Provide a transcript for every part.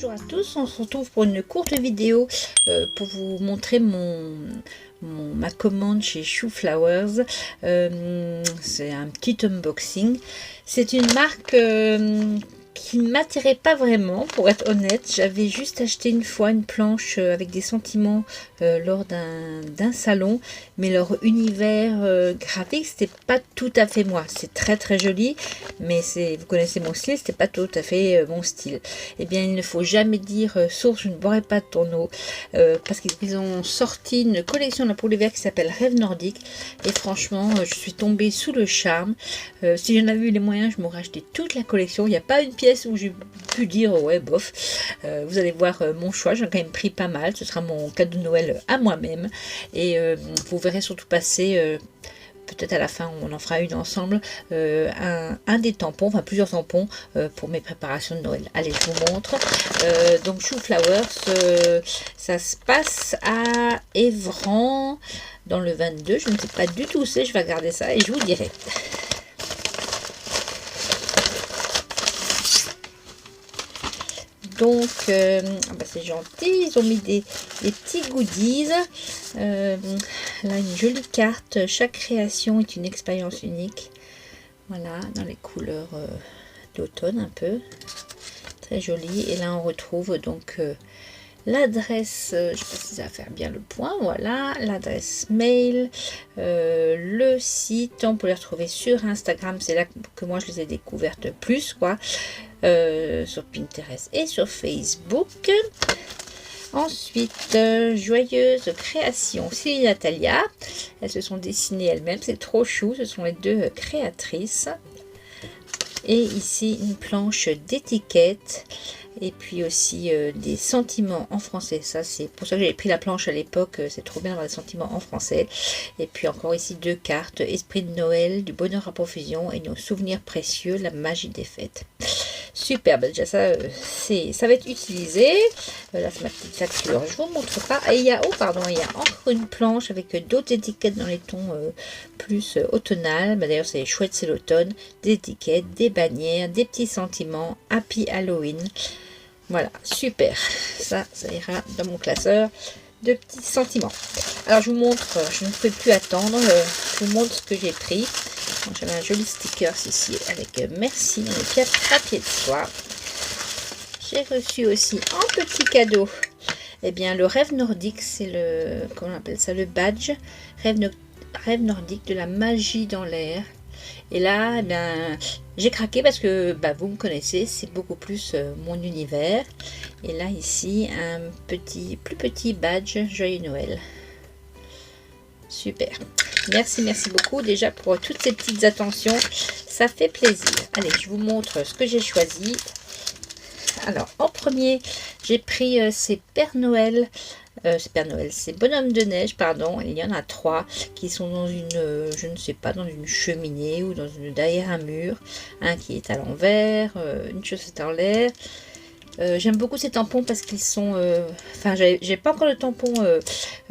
Bonjour à tous, on se retrouve pour une courte vidéo pour vous montrer ma commande chez Shoe Flowers. C'est un petit unboxing. C'est une marque qui ne m'attirait pas vraiment, pour être honnête. J'avais juste acheté une fois une planche avec des sentiments lors d'un salon, mais leur univers graphique, c'était pas tout à fait moi. C'est très très joli, mais vous connaissez mon style, c'était pas tout à fait mon style. Eh bien, il ne faut jamais dire source, je ne boirai pas de ton eau, parce qu'ils ont sorti une collection là pour l'hiver qui s'appelle Rêve Nordique, et franchement, je suis tombée sous le charme. Si j'en avais eu les moyens, je m'aurais acheté toute la collection. Il n'y a pas une pièce où j'ai pu dire ouais bof. Vous allez voir mon choix, j'en ai quand même pris pas mal. Ce sera mon cadeau de Noël à moi-même, et vous verrez surtout passer peut-être à la fin on en fera une ensemble, un des tampons, enfin plusieurs tampons pour mes préparations de Noël. Allez, je vous montre. Donc Shoe Flowers, ça se passe à Évran dans le 22, je ne sais pas du tout où c'est, je vais regarder ça et je vous dirai. Donc, c'est gentil, ils ont mis des petits goodies. Là, une jolie carte. Chaque création est une expérience unique. Voilà, dans les couleurs d'automne un peu. Très joli. Et là, on retrouve donc l'adresse, je ne sais pas si ça va faire bien le point, voilà, l'adresse mail, le site, on peut les retrouver sur Instagram, c'est là que moi je les ai découvertes plus, quoi, sur Pinterest et sur Facebook. Ensuite, joyeuse création, Céline et Natalia, elles se sont dessinées elles-mêmes, c'est trop chou, ce sont les deux créatrices. Et ici une planche d'étiquette, et puis aussi des sentiments en français. Ça, c'est pour ça que j'avais pris la planche à l'époque, c'est trop bien d'avoir des sentiments en français. Et puis encore ici deux cartes, esprit de Noël, du bonheur à profusion et nos souvenirs précieux, la magie des fêtes. Super, déjà ça, ça va être utilisé. Là, c'est ma petite facture, je vous montre pas. Et il y a, oh pardon, il y a encore une planche avec d'autres étiquettes dans les tons plus automnal. D'ailleurs, c'est chouette, c'est l'automne. Des étiquettes, des bannières, des petits sentiments, Happy Halloween. Voilà, super. Ça ira dans mon classeur de petits sentiments. Alors, je vous montre, je ne peux plus attendre. Je vous montre ce que j'ai pris. J'avais un joli sticker ici avec merci dans le papier de soie. J'ai reçu aussi en petit cadeau, eh bien, le rêve nordique, c'est le, comment on appelle ça, le badge rêve nordique de la magie dans l'air. Et là, eh bien, j'ai craqué parce que vous me connaissez, c'est beaucoup plus mon univers. Et là, ici, un plus petit badge Joyeux Noël. Super. Merci beaucoup déjà pour toutes ces petites attentions. Ça fait plaisir. Allez, je vous montre ce que j'ai choisi. Alors, en premier, j'ai pris ces Père Noël. C'est Bonhomme de neige, pardon. Il y en a 3 qui sont dans une, je ne sais pas, dans une cheminée ou derrière un mur. Un qui est à l'envers, une chaussette en l'air. J'aime beaucoup ces tampons parce qu'ils sont, enfin, j'ai pas encore le tampon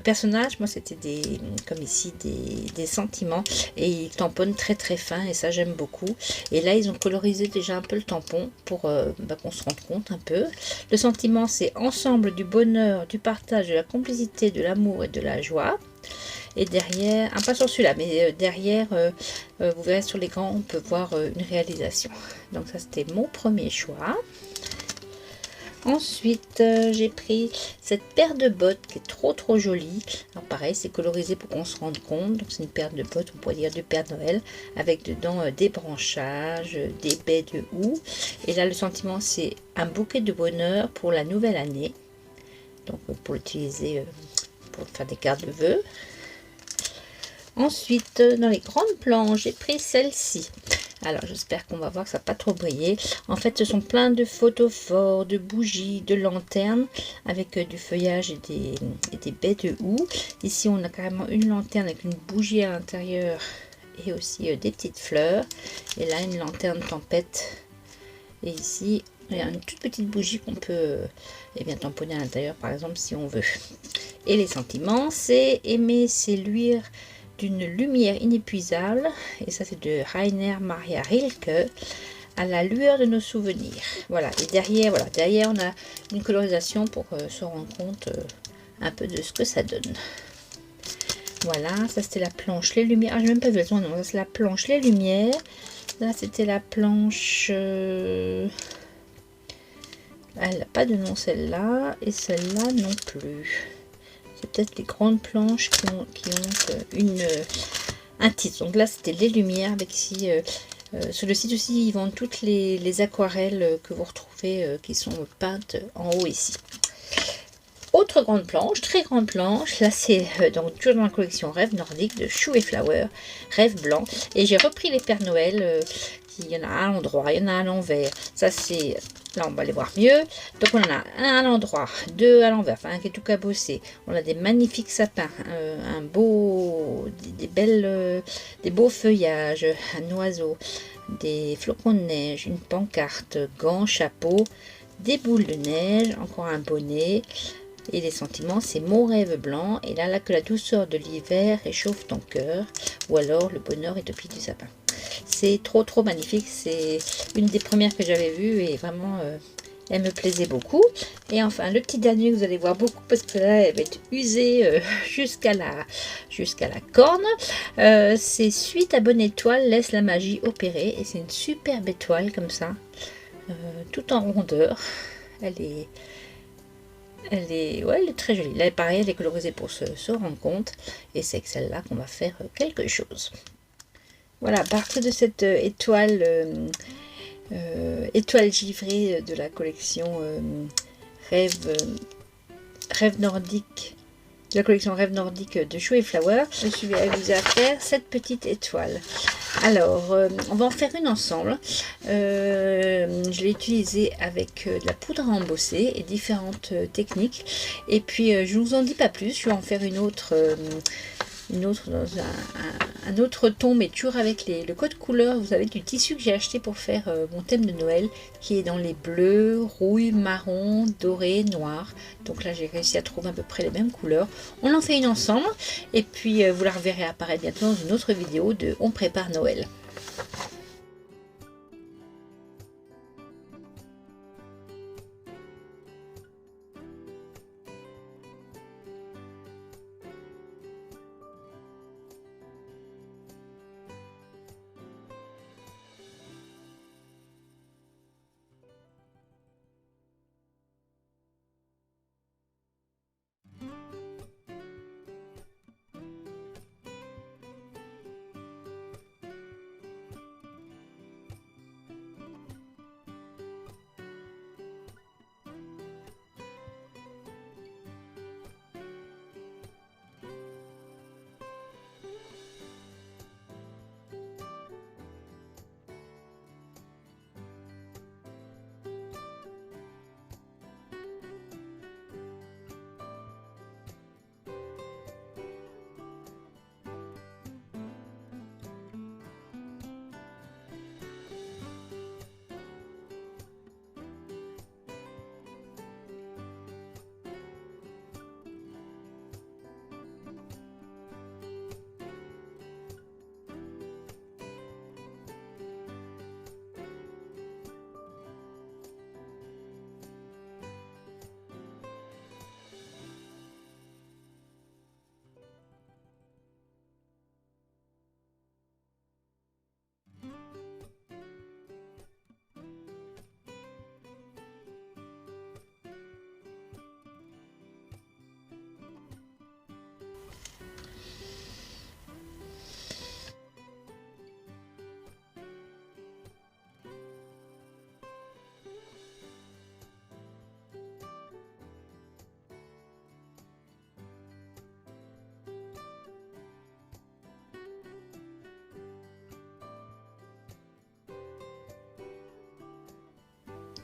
personnage, moi c'était comme ici, des sentiments, et ils tamponnent très très fin, et ça j'aime beaucoup. Et là ils ont colorisé déjà un peu le tampon pour qu'on se rende compte un peu. Le sentiment, c'est ensemble du bonheur, du partage, de la complicité, de l'amour et de la joie. Et derrière, pas sur celui-là, mais derrière, vous verrez sur l'écran, on peut voir une réalisation. Donc ça, c'était mon premier choix. Ensuite, j'ai pris cette paire de bottes qui est trop jolie. Alors pareil, c'est colorisé pour qu'on se rende compte. Donc c'est une paire de bottes, on pourrait dire de Père Noël, avec dedans des branchages, des baies de houx. Et là, le sentiment, c'est un bouquet de bonheur pour la nouvelle année. Donc pour l'utiliser pour faire des cartes de vœux. Ensuite, dans les grandes planches, j'ai pris celle-ci. Alors, j'espère qu'on va voir que ça n'a pas trop brillé. En fait, ce sont plein de photophores, de bougies, de lanternes, avec du feuillage et des baies de houx. Ici, on a carrément une lanterne avec une bougie à l'intérieur et aussi des petites fleurs. Et là, une lanterne tempête. Et ici, il y a une toute petite bougie qu'on peut tamponner à l'intérieur, par exemple, si on veut. Et les sentiments, c'est aimer, c'est luire d'une lumière inépuisable, et ça c'est de Rainer Maria Rilke, à la lueur de nos souvenirs. Voilà, et derrière, voilà, derrière on a une colorisation pour se rendre compte un peu de ce que ça donne. Voilà, ça c'était la planche les lumières. Ah, j'ai même pas vu le nom, non, ça c'est la planche les lumières. Là c'était la planche... Elle n'a pas de nom celle-là, et celle-là non plus. C'est peut-être les grandes planches qui ont un titre. Donc là c'était les lumières avec ici... sur le site aussi, ils vendent toutes les aquarelles que vous retrouvez qui sont peintes en haut ici. Autre grande planche, très grande planche, là c'est donc toujours dans la collection Rêve Nordique de Chou et Flower, Rêve Blanc. Et j'ai repris les Pères Noël, il y en a à l'endroit, il y en a à l'envers. Ça c'est, là on va les voir mieux. Donc on en a un à l'endroit, deux à l'envers, enfin un qui est tout cabossé. On a des magnifiques sapins, un beau, des beaux feuillages, un oiseau, des flocons de neige, une pancarte, gants, chapeau, des boules de neige, encore un bonnet. Et les sentiments, c'est mon rêve blanc. Et là, que la douceur de l'hiver réchauffe ton cœur. Ou alors, le bonheur est au pied du sapin. C'est trop magnifique. C'est une des premières que j'avais vues. Et vraiment, elle me plaisait beaucoup. Et enfin, le petit dernier que vous allez voir beaucoup. Parce que là, elle va être usée jusqu'à la corne. C'est Suite à bonne étoile, laisse la magie opérer. Et c'est une superbe étoile comme ça. Tout en rondeur. Elle est très jolie. Là, pareil, elle est colorisée pour se rendre compte. Et c'est que celle-là qu'on va faire quelque chose. Voilà, à partir de cette étoile givrée de la collection Rêve Nordique. De la collection Rêve Nordique de Chou et Flower, je me suis amusée à faire cette petite étoile. Alors, on va en faire une ensemble. Je l'ai utilisée avec de la poudre à embosser et différentes techniques. Et puis, je ne vous en dis pas plus. Je vais en faire une autre dans un autre ton, mais toujours avec le code couleur, vous savez, du tissu que j'ai acheté pour faire mon thème de Noël, qui est dans les bleus, rouille, marron, doré, noir. Donc là, j'ai réussi à trouver à peu près les mêmes couleurs. On en fait une ensemble, et puis vous la reverrez apparaître bientôt dans une autre vidéo de On prépare Noël.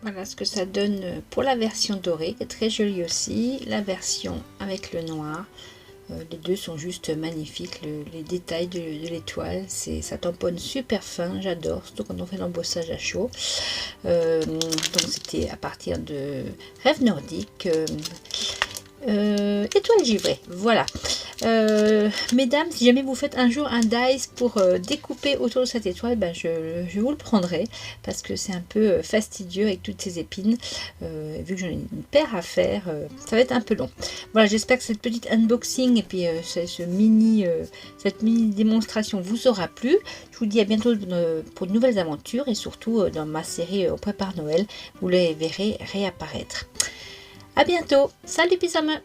Voilà ce que ça donne pour la version dorée, qui est très jolie aussi. La version avec le noir. Les deux sont juste magnifiques. Les détails de l'étoile, ça tamponne super fin. J'adore, surtout quand on fait l'embossage à chaud. Donc c'était à partir de Rêve Nordique. Étoile givrée, voilà. Mesdames, si jamais vous faites un jour un dice pour découper autour de cette étoile, ben je vous le prendrai parce que c'est un peu fastidieux avec toutes ces épines. Vu que j'en ai une paire à faire, ça va être un peu long. Voilà, j'espère que cette petite unboxing et puis cette mini démonstration vous aura plu. Je vous dis à bientôt pour de nouvelles aventures et surtout dans ma série On prépare Noël, vous les verrez réapparaître. À bientôt, salut Pisame!